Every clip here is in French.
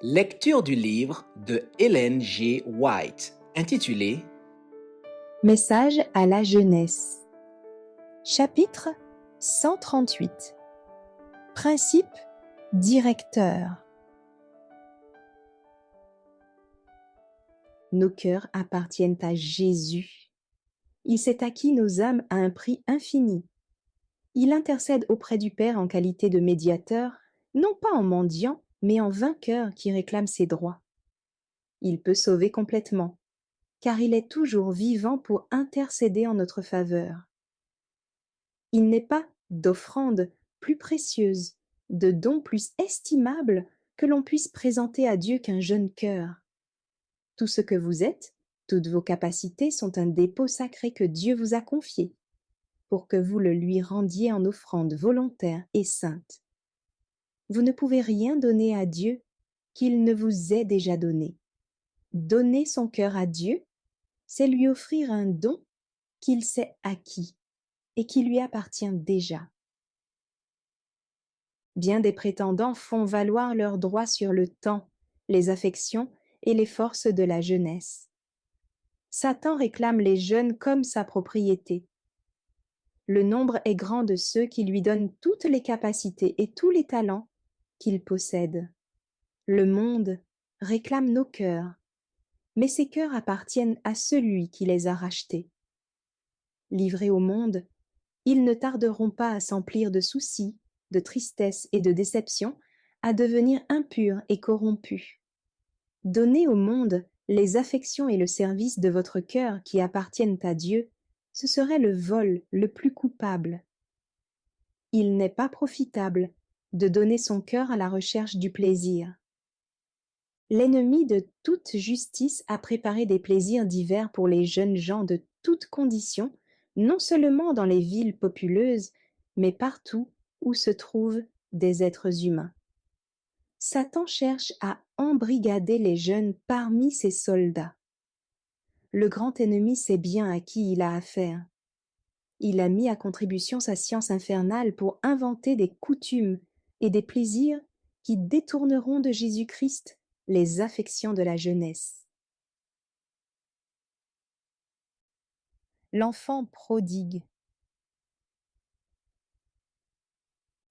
Lecture du livre de Ellen G. White, intitulé Message à la jeunesse. Chapitre 138. Principe directeur. Nos cœurs appartiennent à Jésus. Il s'est acquis nos âmes à un prix infini. Il intercède auprès du Père en qualité de médiateur, non pas en mendiant, mais en vainqueur qui réclame ses droits. Il peut sauver complètement, car il est toujours vivant pour intercéder en notre faveur. Il n'est pas d'offrande plus précieuse, de don plus estimable que l'on puisse présenter à Dieu qu'un jeune cœur. Tout ce que vous êtes, toutes vos capacités sont un dépôt sacré que Dieu vous a confié, pour que vous le lui rendiez en offrande volontaire et sainte. Vous ne pouvez rien donner à Dieu qu'il ne vous ait déjà donné. Donner son cœur à Dieu, c'est lui offrir un don qu'il s'est acquis et qui lui appartient déjà. Bien des prétendants font valoir leurs droits sur le temps, les affections et les forces de la jeunesse. Satan réclame les jeunes comme sa propriété. Le nombre est grand de ceux qui lui donnent toutes les capacités et tous les talents qu'il possède. Le monde réclame nos cœurs, mais ces cœurs appartiennent à celui qui les a rachetés. Livrés au monde, ils ne tarderont pas à s'emplir de soucis, de tristesse et de déception, à devenir impurs et corrompus. Donnez au monde les affections et le service de votre cœur qui appartiennent à Dieu, ce serait le vol le plus coupable. Il n'est pas profitable de donner son cœur à la recherche du plaisir. L'ennemi de toute justice a préparé des plaisirs divers pour les jeunes gens de toutes conditions, non seulement dans les villes populeuses, mais partout où se trouvent des êtres humains. Satan cherche à embrigader les jeunes parmi ses soldats. Le grand ennemi sait bien à qui il a affaire. Il a mis à contribution sa science infernale pour inventer des coutumes et des plaisirs qui détourneront de Jésus-Christ les affections de la jeunesse. L'enfant prodigue.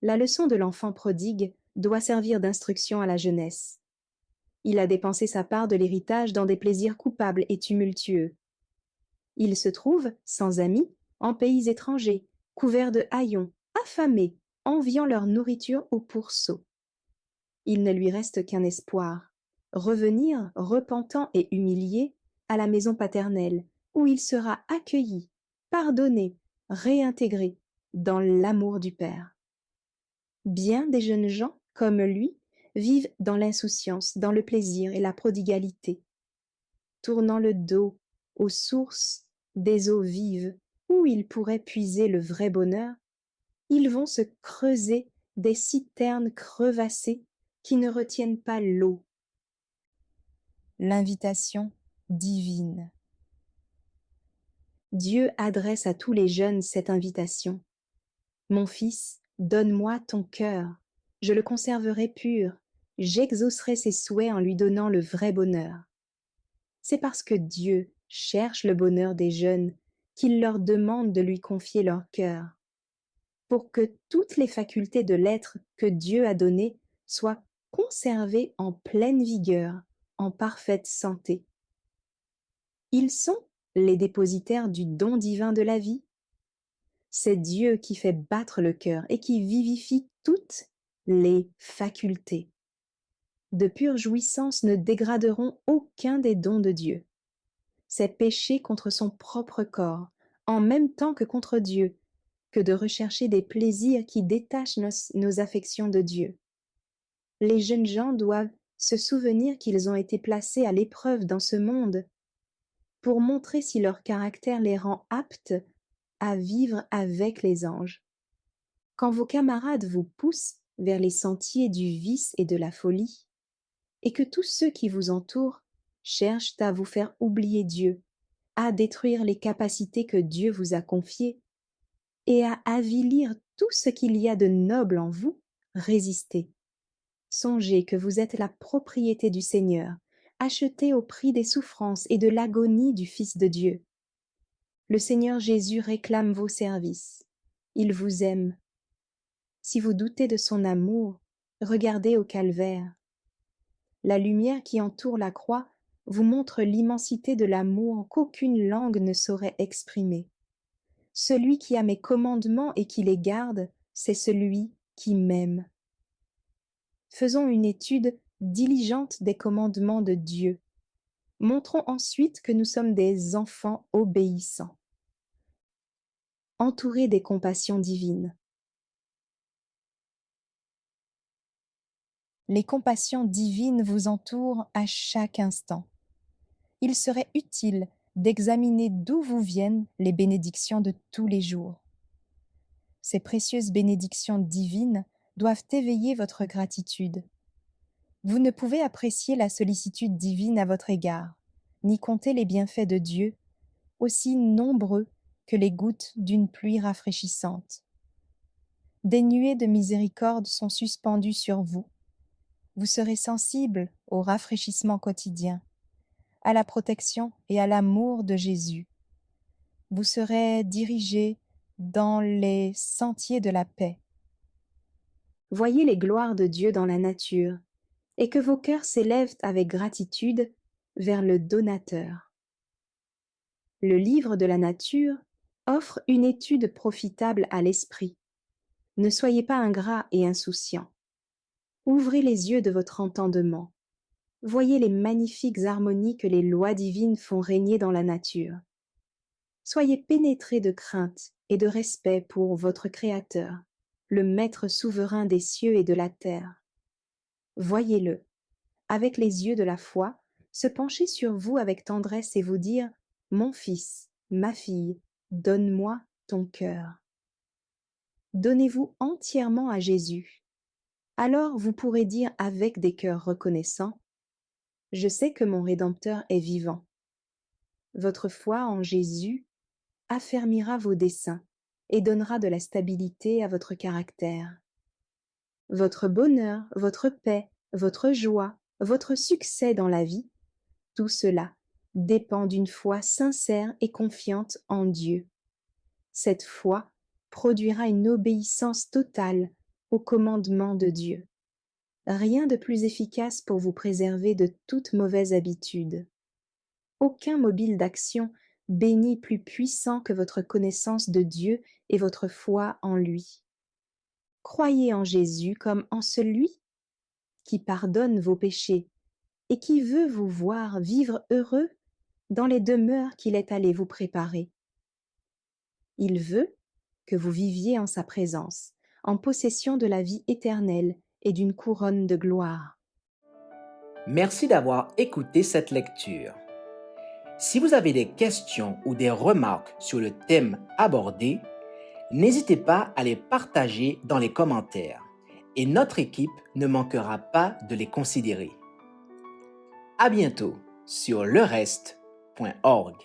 La leçon de l'enfant prodigue doit servir d'instruction à la jeunesse. Il a dépensé sa part de l'héritage dans des plaisirs coupables et tumultueux. Il se trouve, sans amis, en pays étrangers, couvert de haillons, affamé, enviant leur nourriture au pourceau. Il ne lui reste qu'un espoir, revenir, repentant et humilié, à la maison paternelle, où il sera accueilli, pardonné, réintégré dans l'amour du Père. Bien des jeunes gens, comme lui, vivent dans l'insouciance, dans le plaisir et la prodigalité, tournant le dos aux sources des eaux vives où ils pourraient puiser le vrai bonheur. Ils vont se creuser des citernes crevassées qui ne retiennent pas l'eau. L'invitation divine. Dieu adresse à tous les jeunes cette invitation. Mon fils, donne-moi ton cœur, je le conserverai pur, j'exaucerai ses souhaits en lui donnant le vrai bonheur. C'est parce que Dieu cherche le bonheur des jeunes qu'il leur demande de lui confier leur cœur, pour que toutes les facultés de l'être que Dieu a données soient conservées en pleine vigueur, en parfaite santé. Ils sont les dépositaires du don divin de la vie. C'est Dieu qui fait battre le cœur et qui vivifie toutes les facultés. De pures jouissances ne dégraderont aucun des dons de Dieu. C'est pécher contre son propre corps, en même temps que contre Dieu, que de rechercher des plaisirs qui détachent nos affections de Dieu. Les jeunes gens doivent se souvenir qu'ils ont été placés à l'épreuve dans ce monde pour montrer si leur caractère les rend aptes à vivre avec les anges. Quand vos camarades vous poussent vers les sentiers du vice et de la folie, et que tous ceux qui vous entourent cherchent à vous faire oublier Dieu, à détruire les capacités que Dieu vous a confiées, et à avilir tout ce qu'il y a de noble en vous, résistez. Songez que vous êtes la propriété du Seigneur, achetée au prix des souffrances et de l'agonie du Fils de Dieu. Le Seigneur Jésus réclame vos services. Il vous aime. Si vous doutez de son amour, regardez au calvaire. La lumière qui entoure la croix vous montre l'immensité de l'amour qu'aucune langue ne saurait exprimer. Celui qui a mes commandements et qui les garde, c'est celui qui m'aime. Faisons une étude diligente des commandements de Dieu. Montrons ensuite que nous sommes des enfants obéissants. Entourés des compassions divines. Les compassions divines vous entourent à chaque instant. Il serait utile d'examiner d'où vous viennent les bénédictions de tous les jours. Ces précieuses bénédictions divines doivent éveiller votre gratitude. Vous ne pouvez apprécier la sollicitude divine à votre égard, ni compter les bienfaits de Dieu, aussi nombreux que les gouttes d'une pluie rafraîchissante. Des nuées de miséricorde sont suspendues sur vous. Vous serez sensible au rafraîchissement quotidien, à la protection et à l'amour de Jésus. Vous serez dirigé dans les sentiers de la paix. Voyez les gloires de Dieu dans la nature, et que vos cœurs s'élèvent avec gratitude vers le Donateur. Le livre de la nature offre une étude profitable à l'esprit. Ne soyez pas ingrats et insouciants. Ouvrez les yeux de votre entendement. Voyez les magnifiques harmonies que les lois divines font régner dans la nature. Soyez pénétrés de crainte et de respect pour votre Créateur, le Maître souverain des cieux et de la terre. Voyez-le, avec les yeux de la foi, se pencher sur vous avec tendresse et vous dire « Mon fils, ma fille, donne-moi ton cœur ». Donnez-vous entièrement à Jésus. Alors vous pourrez dire avec des cœurs reconnaissants « Je sais que mon Rédempteur est vivant ». Votre foi en Jésus affermira vos desseins et donnera de la stabilité à votre caractère. Votre bonheur, votre paix, votre joie, votre succès dans la vie, tout cela dépend d'une foi sincère et confiante en Dieu. Cette foi produira une obéissance totale aux commandements de Dieu. Rien de plus efficace pour vous préserver de toute mauvaise habitude. Aucun mobile d'action béni plus puissant que votre connaissance de Dieu et votre foi en lui. Croyez en Jésus comme en celui qui pardonne vos péchés et qui veut vous voir vivre heureux dans les demeures qu'il est allé vous préparer. Il veut que vous viviez en sa présence, en possession de la vie éternelle et d'une couronne de gloire. Merci d'avoir écouté cette lecture. Si vous avez des questions ou des remarques sur le thème abordé, n'hésitez pas à les partager dans les commentaires et notre équipe ne manquera pas de les considérer. À bientôt sur lereste.org.